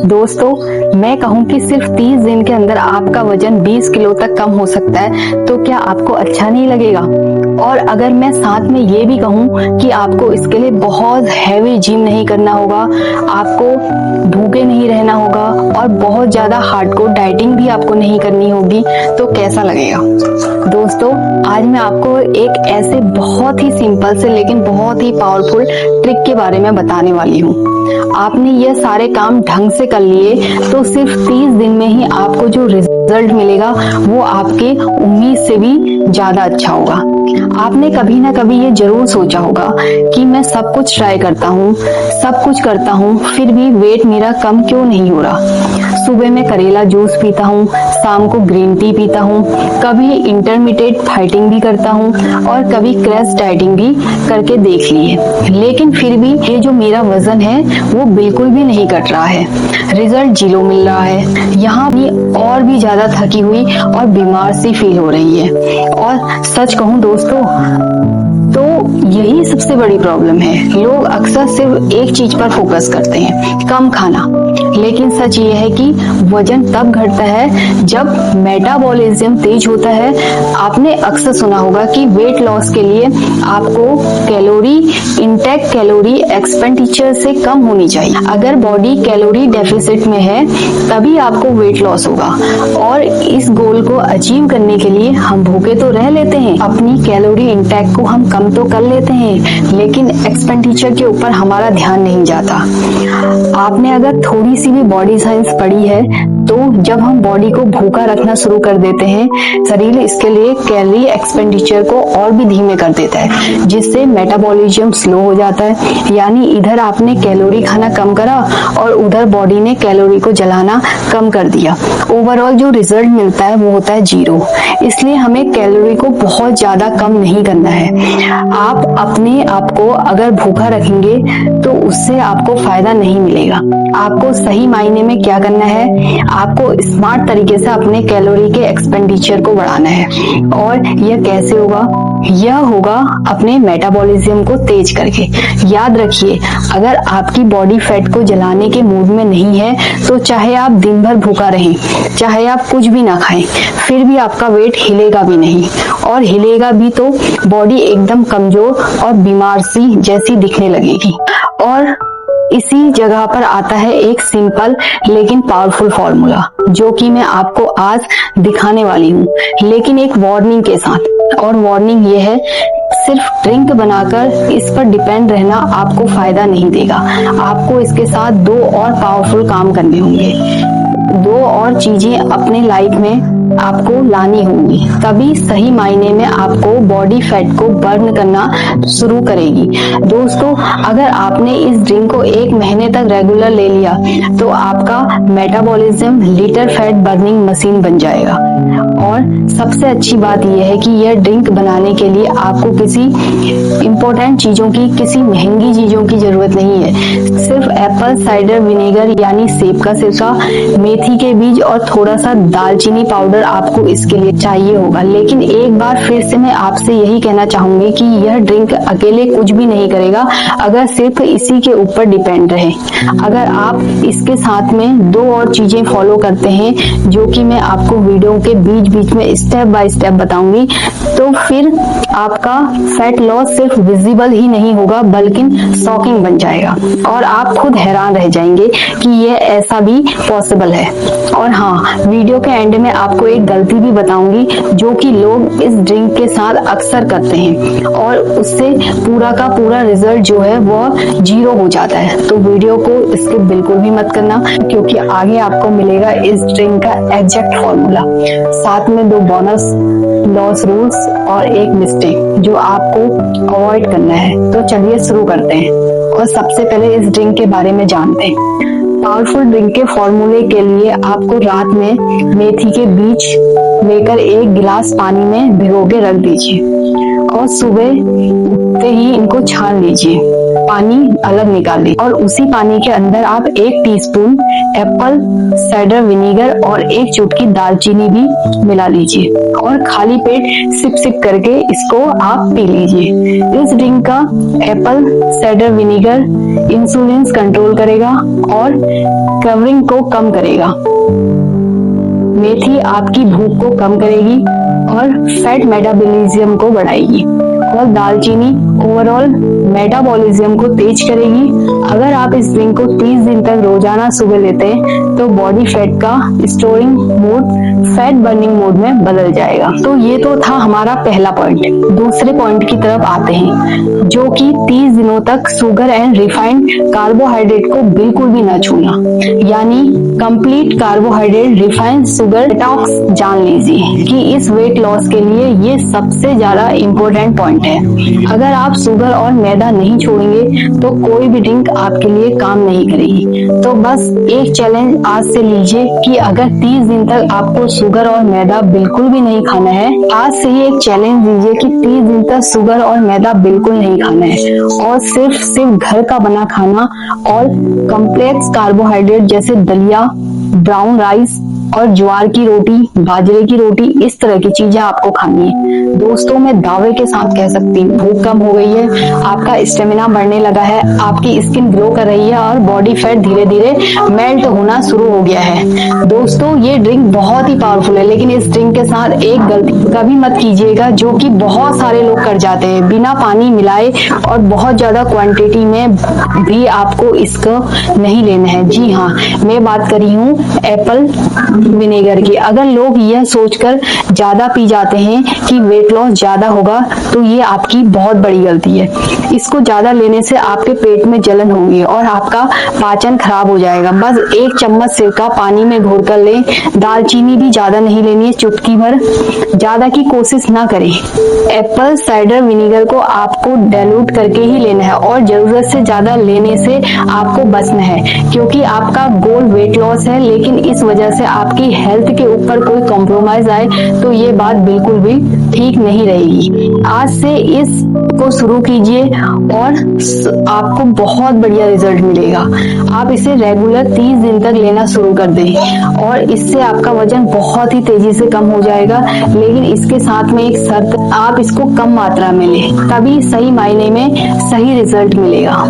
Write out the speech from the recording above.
दोस्तों, मैं कहूँ कि सिर्फ 30 दिन के अंदर आपका वजन 20 किलो तक कम हो सकता है, तो क्या आपको अच्छा नहीं लगेगा? और अगर मैं साथ में ये भी कहूँ कि आपको इसके लिए बहुत हैवी जिम नहीं करना होगा, आपको भूखे नहीं रहना होगा और बहुत ज्यादा हार्डकोर डाइटिंग भी आपको नहीं करनी होगी, तो कैसा लगेगा? दोस्तों, आज मैं आपको एक ऐसे बहुत ही सिंपल से लेकिन बहुत ही पावरफुल ट्रिक के बारे में बताने वाली हूँ। आपने ये सारे काम ढंग से कर लिए तो सिर्फ 30 दिन में ही आपको जो रिजल्ट मिलेगा वो आपके उम्मीद से भी ज्यादा अच्छा होगा। आपने कभी ना कभी ये जरूर सोचा होगा कि मैं सब कुछ ट्राई करता हूँ, सब कुछ करता हूँ, फिर भी वेट मेरा कम क्यों नहीं हो रहा। सुबह में करेला जूस पीता हूँ, शाम को ग्रीन टी पीता हूँ, कभी इंटरमिटेंट फाइटिंग भी करता हूँ और कभी क्रैश डाइटिंग भी करके देख ली है, लेकिन फिर भी ये जो मेरा वजन है वो बिल्कुल भी नहीं घट रहा है। रिजल्ट जीरो मिल रहा है। यहाँ भी और भी ज्यादा थकी हुई और बीमार सी फील हो रही है। और सच कहूँ दोस्तों, तो यही सबसे बड़ी प्रॉब्लम है। लोग अक्सर सिर्फ एक चीज पर फोकस करते हैं, कम खाना, लेकिन सच ये है कि वजन तब घटता है जब मेटाबॉलिज्म तेज होता है। आपने अक्सर सुना होगा कि वेट लॉस के लिए आपको कैलोरी इंटेक, कैलोरी एक्सपेंडिचर से कम होनी चाहिए। अगर बॉडी कैलोरी डेफिसिट में है तभी आपको वेट लॉस होगा। और इस गोल को अचीव करने के लिए हम भूखे तो रह लेते हैं, अपनी कैलोरी इंटेक को हम कम तो कर लेते हैं, लेकिन एक्सपेंडिचर के ऊपर हमारा ध्यान नहीं जाता। आपने अगर थोड़ी सी भी बॉडी साइंस पढ़ी है तो जब हम बॉडी को भूखा रखना शुरू कर देते हैं, शरीर इसके लिए कैलोरी एक्सपेंडिचर को और भी धीमे कर देता है, जिससे मेटाबॉलिज्म स्लो हो जाता है। यानी इधर आपने कैलोरी खाना कम करा और उधर बॉडी ने कैलोरी को जलाना कम कर दिया। ओवरऑल जो रिजल्ट मिलता है वो होता है जीरो। इसलिए हमें कैलोरी को बहुत ज्यादा कम नहीं करना है। आप अपने आप को अगर भूखा रखेंगे तो उससे आपको फायदा नहीं मिलेगा। आपको सही मायने में क्या करना है, आपको स्मार्ट तरीके से अपने कैलोरी के एक्सपेंडिचर को बढ़ाना है। और यह कैसे होगा? यह होगा अपने मेटाबॉलिज्म को तेज करके। याद रखिए, अगर आपकी बॉडी फैट को जलाने के मूड में नहीं है तो चाहे आप दिन भर भूखा रहें, चाहे आप कुछ भी ना खाएं, फिर भी आपका वेट हिलेगा भी नहीं। और हिलेगा भी तो बॉडी एकदम कमजोर और बीमार सी जैसी दिखने लगेगी। और इसी जगह पर आता है एक सिंपल लेकिन पावरफुल फॉर्मूला, जो कि मैं आपको आज दिखाने वाली हूँ, लेकिन एक वार्निंग के साथ। और वार्निंग ये है, सिर्फ ड्रिंक बनाकर इस पर डिपेंड रहना आपको फायदा नहीं देगा। आपको इसके साथ दो और पावरफुल काम करने होंगे, दो और चीजें अपने लाइफ में आपको लानी होंगी, तभी सही मायने में आपको बॉडी फैट को बर्न करना शुरू करेगी। दोस्तों, अगर आपने इस ड्रिंक को 1 महीने तक रेगुलर ले लिया तो आपका metabolism litre fat burning machine बन जाएगा। और सबसे अच्छी बात यह है कि यह ड्रिंक बनाने के लिए आपको किसी इंपॉर्टेंट चीजों की, किसी महंगी चीजों की जरूरत नहीं है। सिर्फ एप्पल साइडर विनेगर यानी सेब का सिरका, मेथी के बीज और थोड़ा सा दालचीनी पाउडर आपको इसके लिए चाहिए होगा। लेकिन एक बार फिर से मैं आपसे यही कहना चाहूंगी कि यह ड्रिंक अकेले कुछ भी नहीं करेगा अगर सिर्फ इसी के ऊपर डिपेंड रहे। अगर आप इसके साथ में दो और चीजें फॉलो करते हैं, जो कि मैं आपको वीडियो के बीच बीच में स्टेप बाय स्टेप बताऊंगी, तो फिर आपका फैट लॉस सिर्फ विजिबल ही नहीं होगा बल्कि शॉकिंग बन जाएगा। और आप खुद हैरान रह जाएंगे कि यह ऐसा भी पॉसिबल है। और हाँ, वीडियो के एंड में आपको एक गलती भी बताऊंगी जो कि लोग इस ड्रिंक के साथ अक्सर करते हैं और उससे पूरा का पूरा रिजल्ट जो है वो जीरो हो जाता है। तो वीडियो को स्किप बिल्कुल भी मत करना, क्योंकि आगे आपको मिलेगा इस ड्रिंक का एग्जैक्ट फॉर्मूला, साथ में 2 बोनस लॉस रूल्स और एक मिस्टेक जो आपको अवॉइड करना है। तो चलिए शुरू करते हैं और सबसे पहले इस ड्रिंक के बारे में जानते हैं। पावरफुल ड्रिंक के फॉर्मूले के लिए आपको रात में मेथी के बीज लेकर 1 गिलास पानी में भिगो के रख दीजिए और सुबह उठते ही इनको छान लीजिए। पानी अलग निकाल लीजिए और उसी पानी के अंदर आप 1 टीस्पून एप्पल साइडर विनीगर और 1 चुटकी दालचीनी भी मिला लीजिए और खाली पेट सिप सिप करके इसको आप पी लीजिए। इस ड्रिंक का Apple cider vinegar insulin control करेगा और कवरिंग को कम करेगा। मेथी आपकी भूख को कम करेगी और फैट मेटाबॉलिज्म को बढ़ाएगी और दालचीनी ओवरऑल मेटाबॉलिज्म को तेज करेगी। अगर आप इस ड्रिंक को 30 दिन तक रोजाना सुबह लेते हैं तो बॉडी फैट का storing mode fat burning mode में बदल जाएगा। तो ये तो था हमारा पहला पॉइंट। दूसरे पॉइंट की तरफ आते हैं, जो कि 30 दिनों तक शुगर एंड रिफाइंड कार्बोहाइड्रेट को बिल्कुल भी ना छूना, यानी complete carbohydrate refined sugar detox. जान लीजिए कि इस वेट लॉस के लिए ये सबसे ज्यादा इम्पोर्टेंट पॉइंट है। अगर आप शुगर और मैदा नहीं छोड़ेंगे तो कोई भी ड्रिंक आपके लिए काम नहीं करेगी। तो बस एक चैलेंज आज से लीजिए कि अगर 30 दिन तक आपको शुगर और मैदा बिल्कुल भी नहीं खाना है, आज से ही एक चैलेंज लीजिए कि 30 दिन तक शुगर और मैदा बिल्कुल नहीं खाना है और सिर्फ घर का बना खाना और कॉम्प्लेक्स कार्बोहाइड्रेट जैसे दलिया, ब्राउन राइस और ज्वार की रोटी, बाजरे की रोटी, इस तरह की चीजें आपको खानी है। दोस्तों, मैं दावे के साथ कह सकती हूँ भूख कम हो गई है, आपका स्टेमिना बढ़ने लगा है, आपकी स्किन ग्लो कर रही है और बॉडी फैट धीरे धीरे मेल्ट होना शुरू हो गया है। दोस्तों, ये ड्रिंक बहुत ही पावरफुल है, लेकिन इस ड्रिंक के साथ एक गलती कभी मत कीजिएगा जो कि बहुत सारे लोग कर जाते हैं। बिना पानी मिलाए और बहुत ज्यादा क्वांटिटी में भी आपको इसको नहीं लेना है। जी हाँ, मैं बात कर रही हूँ एप्पल विनेगर की। अगर लोग यह सोचकर ज्यादा पी जाते हैं कि वेट लॉस ज्यादा होगा तो ये आपकी बहुत बड़ी गलती है। इसको ज्यादा लेने से आपके पेट में जलन होगी और आपका पाचन खराब हो जाएगा। बस 1 चम्मच सिरका पानी में घोल कर लें। दालचीनी भी ज्यादा नहीं लेनी है, चुटकी भर। ज्यादा की कोशिश ना करें। एप्पल साइडर विनेगर को आपको डाइल्यूट करके ही लेना है और जरूरत से ज्यादा लेने से आपको बचना है, क्योंकि आपका गोल वेट लॉस है, लेकिन इस वजह से आपकी हेल्थ के ऊपर कोई कॉम्प्रोमाइज आए तो ये बात बिल्कुल भी ठीक नहीं रहेगी। आज से इसको शुरू कीजिए और आपको बहुत बढ़िया रिजल्ट मिलेगा। आप इसे रेगुलर 30 दिन तक लेना शुरू कर दें और इससे आपका वजन बहुत ही तेजी से कम हो जाएगा। लेकिन इसके साथ में एक शर्त, आप इसको कम मात्रा में लें, तभी सही मायने में सही रिजल्ट मिलेगा।